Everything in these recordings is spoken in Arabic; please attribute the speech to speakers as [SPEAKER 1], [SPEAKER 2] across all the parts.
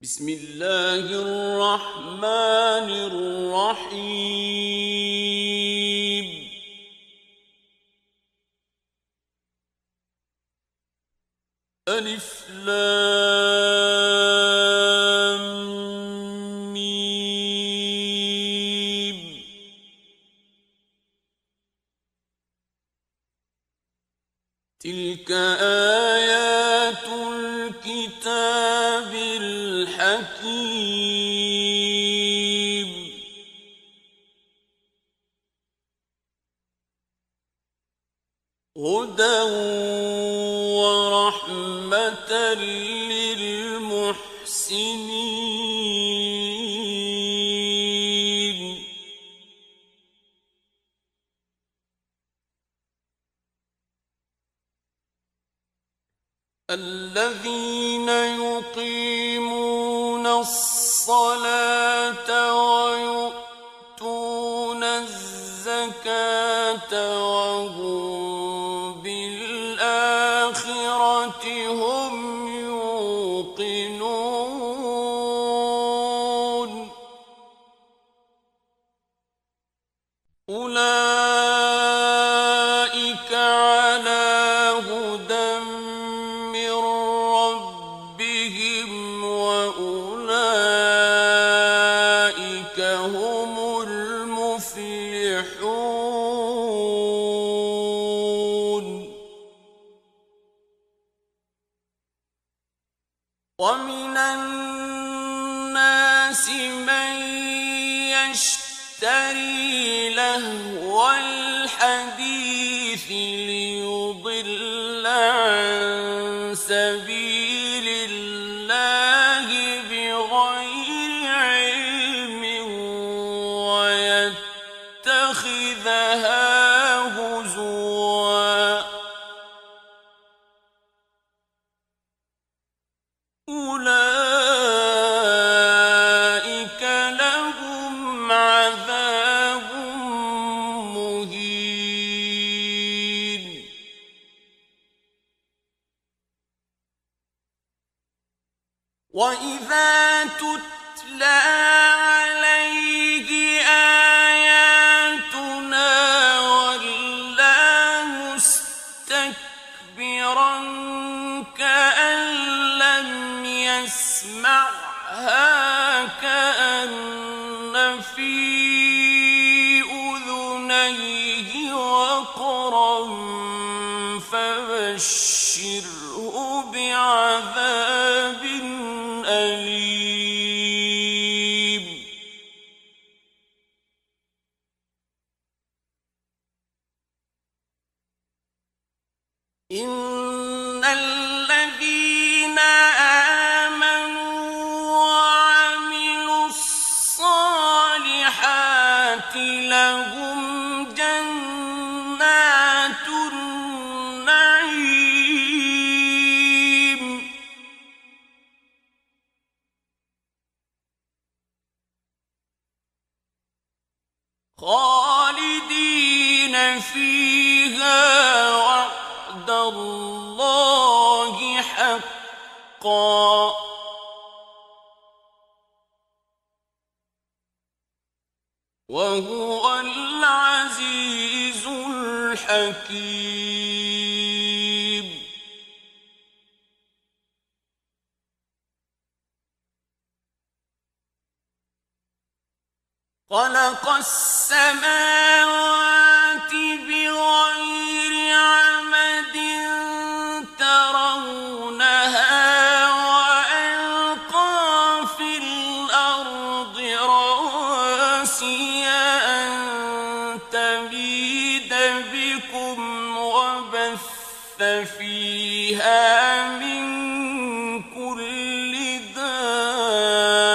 [SPEAKER 1] بسم الله الرحمن الرحيم. ألف لام ميم. تلك آيات الكتاب الحكيم. هدى ورحمة للمحسنين. الذين يقيمون الصلاة ويؤتون الزكاة وهم بالآخرة هم يوقنون. أولئك على هدى من ربهم وأولئك هم المفلحون. ومن الناس من يشتري لهو الحديث ليضل عن سبيل الله بغير علم ويتخذها هزوا. أولئك لهم عذاب مهين. وإذا تتلى عليه آياتنا ولى مستكبرا كأن لم يسمعها كأن في أذنيه وقرا فبشره بعذاب أليم. إن الذين آمنوا وعملوا الصالحات لهم جنات النعيم خالدين فيها وعد الله حقا وهو العزيز الحكيم. خلق السماوات بغير عمد ترونها وألقى في الأرض رواسي أن تميد بكم وبث فيها من كل دابة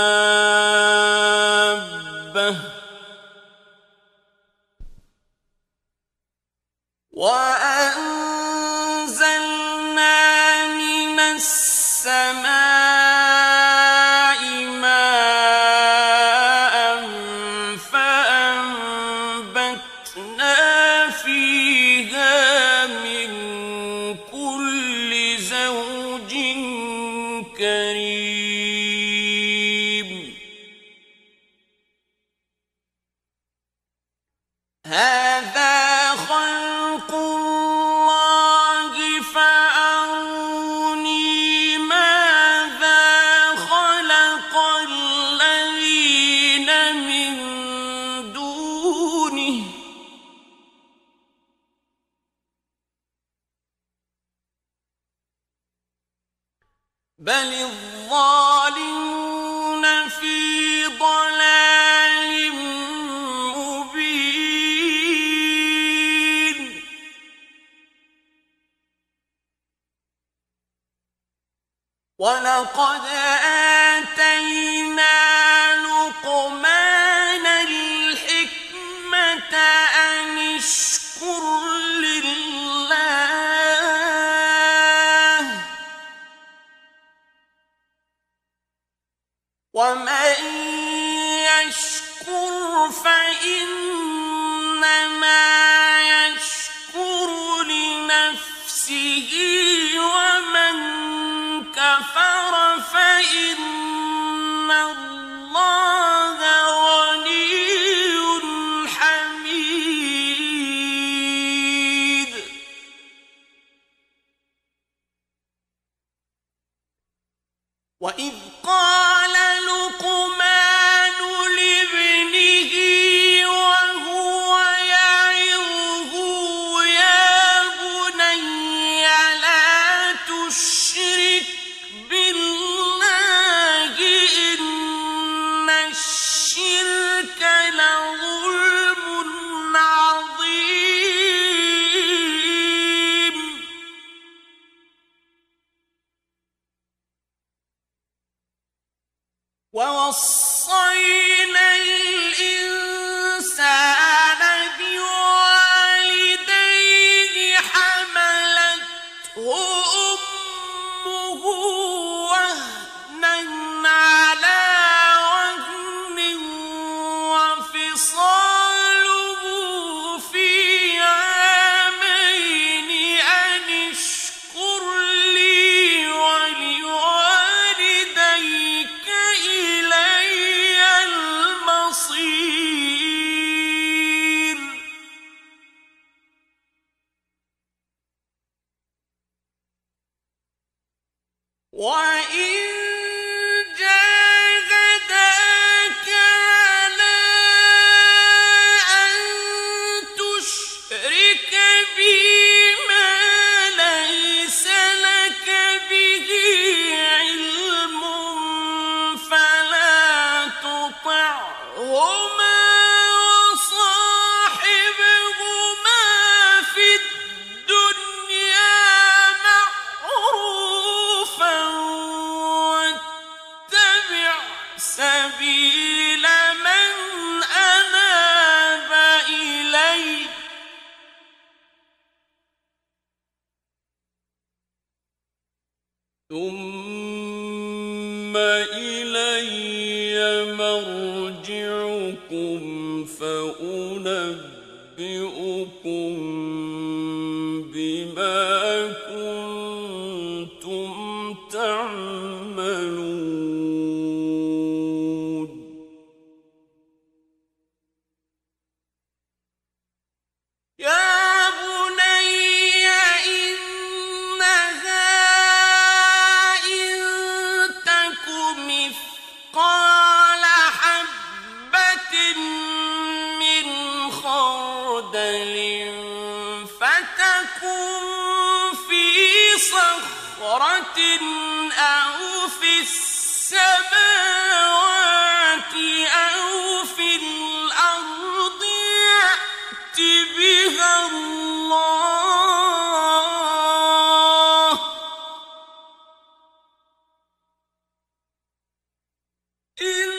[SPEAKER 1] بل الظالمون في ضلال مبين ولقد آتينا لقمان الحكمة أن اشكر لله ومن يشكر فإنما يشكر لنفسه ومن كفر فإن الله غني حميد وإذ قال لقمان لابنه وهو يعظه يا بني لا تشرك بالله إن الشرك لظلم عظيم ووصينا الإنسان بوالديه حملته أمه وهنا على وهن وفصاله في عامين أن اشكر لي ولوالديك إلي المصير وإن جاهداك على أن تشرك بي ما ليس لك به علم فلا تطعهما وصاحبهما في الدنيا معروفا واتبع سبيل من أناب إلي ثم إلي مرجعكم فأنبئكم بما كنتم تعملون يا بني إنها إن تك مثقال حبة من خردل فتكن في صخرة أو في السماوات أو في الأرض يأت بها الله إن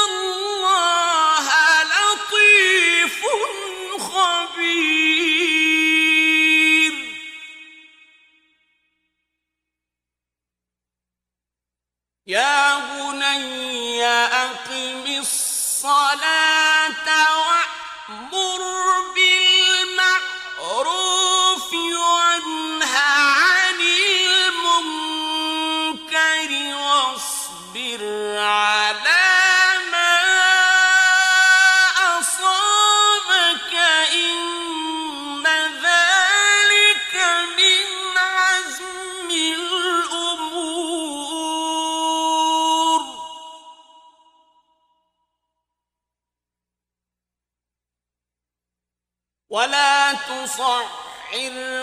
[SPEAKER 1] الله لطيف خبير يا بني أقم الصلاة وأمر بالمعروف وانه عن المنكر واصبر على ما أصابك إن ذلك من عزم الأمور ولا تصعر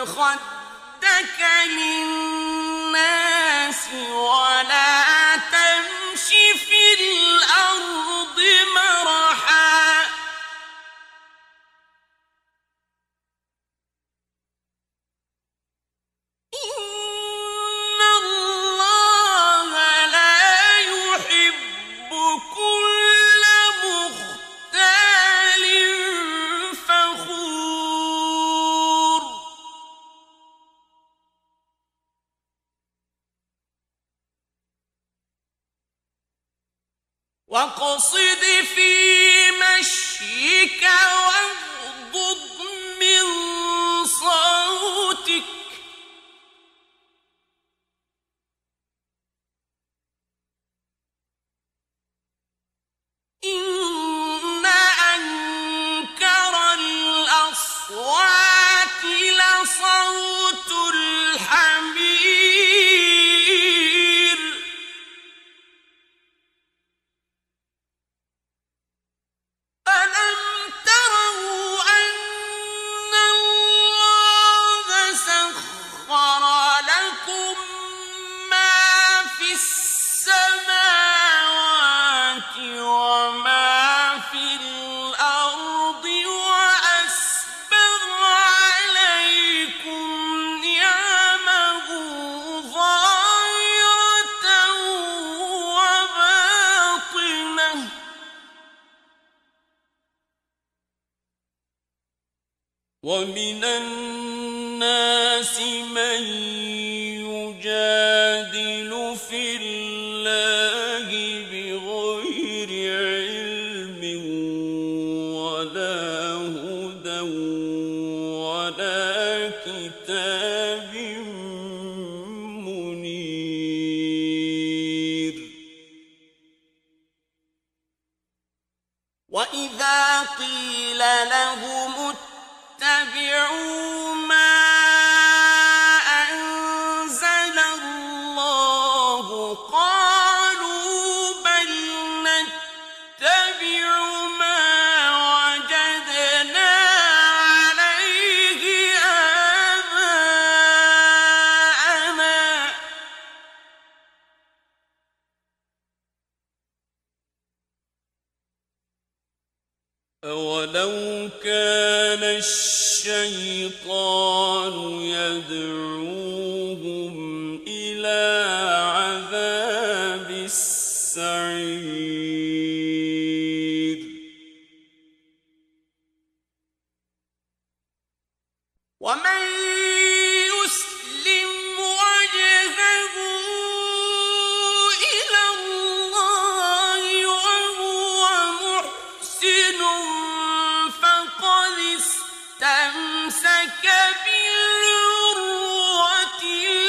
[SPEAKER 1] خدك للناس ولا تمش في الأرض مرحا إن الله لا يحب كل مختال فخور واقصد في مشيك واغضض من صوتك إن أنكر الأصوات لصوت الحمير ألم تروا أن الله سخر لكم ما في السماوات وما في الأرض وأسبغ عليكم نعمه ظاهرة وباطنة ومن الناس من يجادل في الله بغير علم ولا هدى ولا كتاب منير وإذا قيل لهم اتبعوا ما أنزل الله قالوا بل نتبع ما وجدنا عليه آباءنا أولو كان الشيطان يدعوهم إلى عذاب السعير ومن يسلم وجهه إلى الله وهو محسن فقد استمسك بالعروة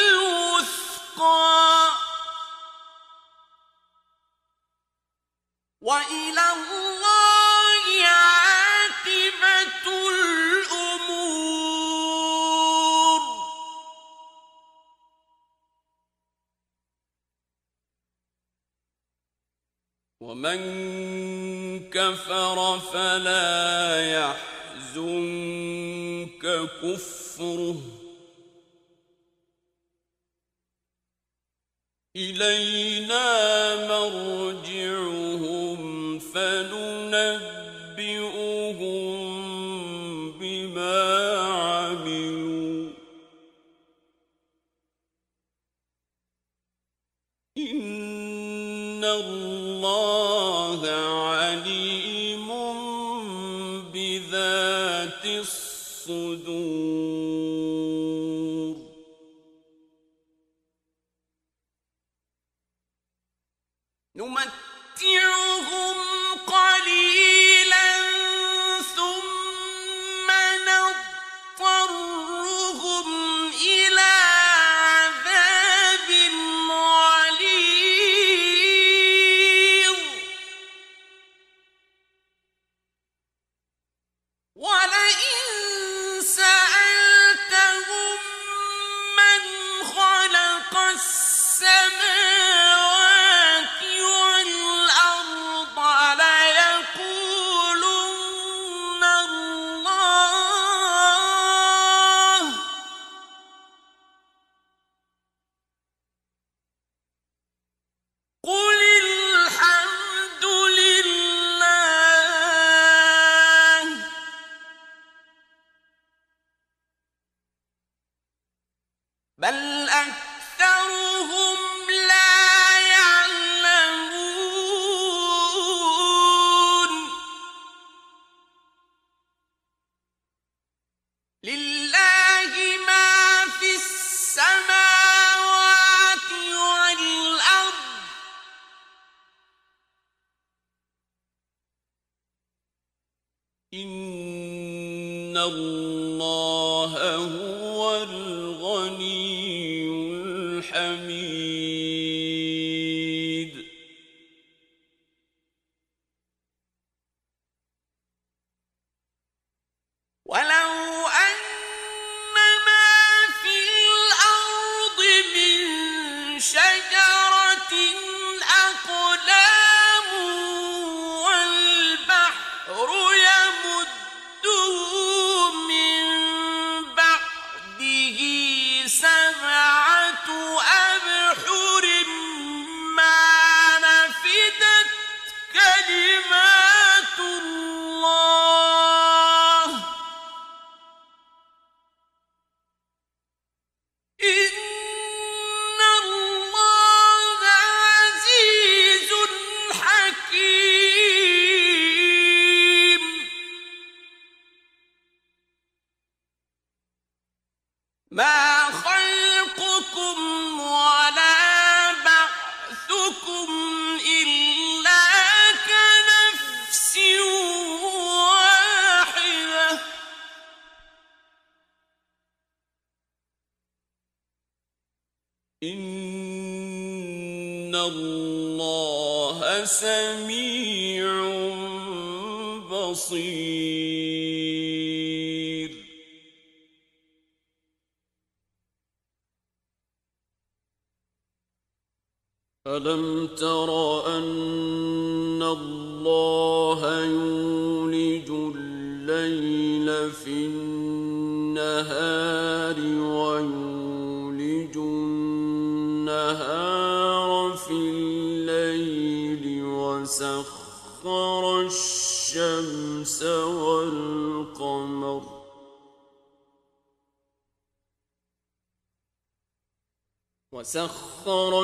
[SPEAKER 1] الوثقى وإلى الله عاقبة الأمور ومن كفر فلا يحزنك كفره إلينا مرجعهم فننبئهم بما عملوا إن الله عليم بذات الصدور نمتعهم قليلا ثم نضطرهم إلى عذاب غليظ ولئن سألتهم من خلق السماوات والأرض إِنَّ اللَّهَ هُوَ الْغَنِيُّ الْحَمِيدُ. وَلَوْ أَنَّ مَا فِي الْأَرْضِ مِن شَجَرَةٍ أَقْلَامٌ وَالْبَحْرُ يَمُدُّهُ مِن بَعْدِهِ سَبْعَةُ أَبْحُرٍ مَّا نَفِدَتْ كَلِمَاتُ اللَّهِ ۗ إِنَّ اللَّهَ عَزِيزٌ حَكِيمٌ. مَا خَلْقُكُمْ وَلَا بَعْثُكُمْ إِلَّا كَنَفْسٍ وَاحِدَةٍ ۗ إِنَّ اللَّهَ سَمِيعٌ بَصِيرٌ. أَلَمْ تَرَ أَنَّ اللَّهَ يُولِجُ اللَّيْلَ فِي النَّهَارِ وَيُولِجُ النَّهَارَ فِي اللَّيْلِ وَسَخَّرَ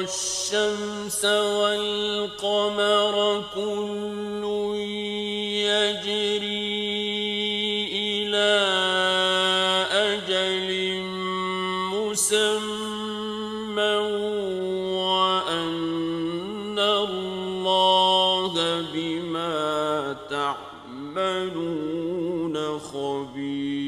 [SPEAKER 1] الشَّمْسَ وَالْقَمَرَ كُلٌّ يَجْرِي إِلَىٰ أَجَلٍ مُّسَمًّى وَأَنَّ اللَّهَ بِمَا تَعْمَلُونَ خَبِيرٌ.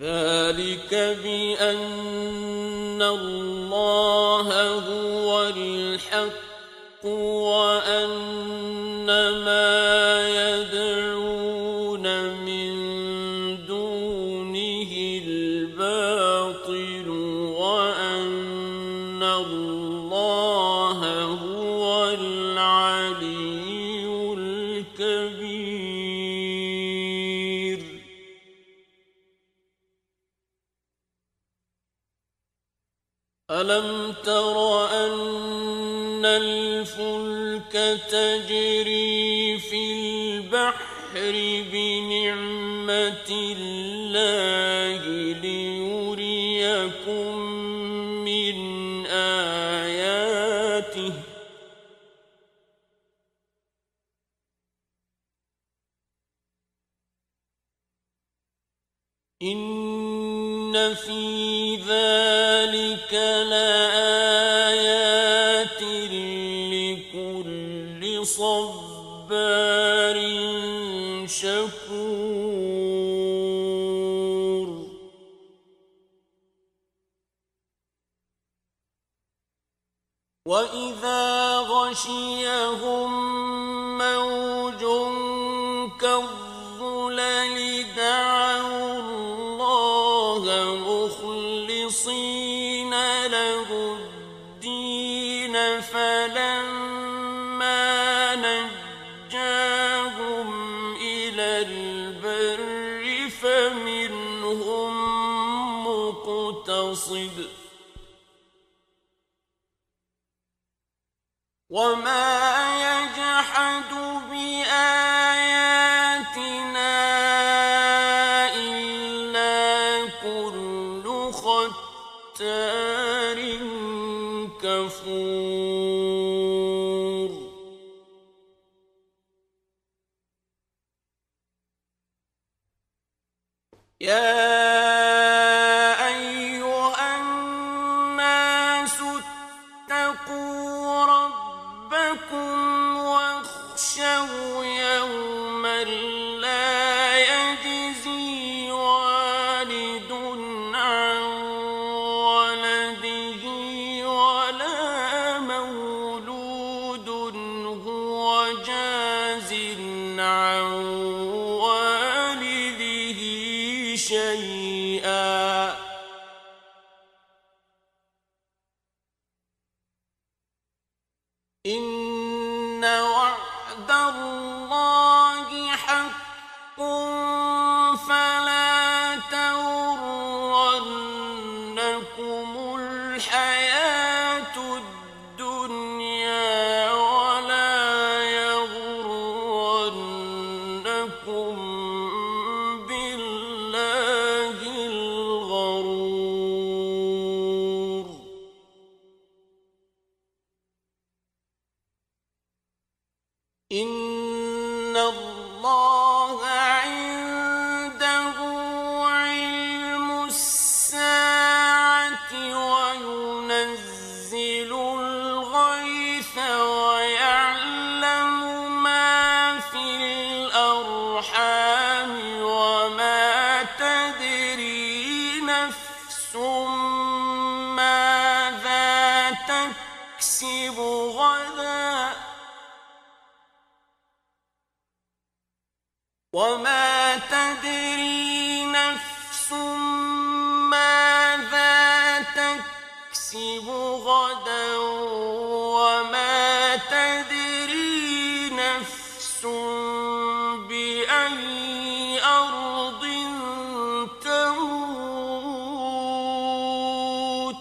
[SPEAKER 1] ذَلِكَ بِأَنَّ اللَّهَ هُوَ الْحَقُّ وَأَنَّ مَا يَدْعُونَ مِن دُونِهِ الْبَاطِلُ وَأَنَّ اللَّهَ هُوَ الْعَلِيُّ الْكَبِيرُ. أَلَمْ تَرَ أَنَّ الْفُلْكَ تَجْرِي فِي الْبَحْرِ بِنِعْمَتِ اللَّهِ لِيُرِيَكُم مِّنْ آيَاتِهِ ۚ إِنَّ فِي ذَلِكَ لَآيَاتٍ لِكُلِّ صَبَّارٍ شَكُورٍ. وَإِذَا غَشِيَهُم مَّوْجٌ كَالظُّلَلِ دَعَوُا اللَّهَ مُخْلِصِينَ لَهُ الدِّينَ فَلَمَّا نَجَّاهُمْ إِلَى الْبَرِّ فَمِنْهُم مُّقْتَصِدٌ ۚ وَمَا يَجْحَدُ بِآيَاتِنَا إِلَّا كُلُّ خَتَّارٍ كَفُورٍ. يَا أَيُّهَا النَّاسُ اتَّقُوا رَبَّكُمْ شيئا إن وعد الله حق فلا تغرنكم الحياة الدنيا ولا يغرنكم بالله الغرور إن الله عنده علم الساعة وينزل الغيث ويعلم ما في الأرحام وما تدري نفس ماذا تكسب غدا وما تدري نفس ماذا تكسب غدا وما تدري نفس بأي أرض تموت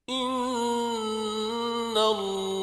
[SPEAKER 1] إن الله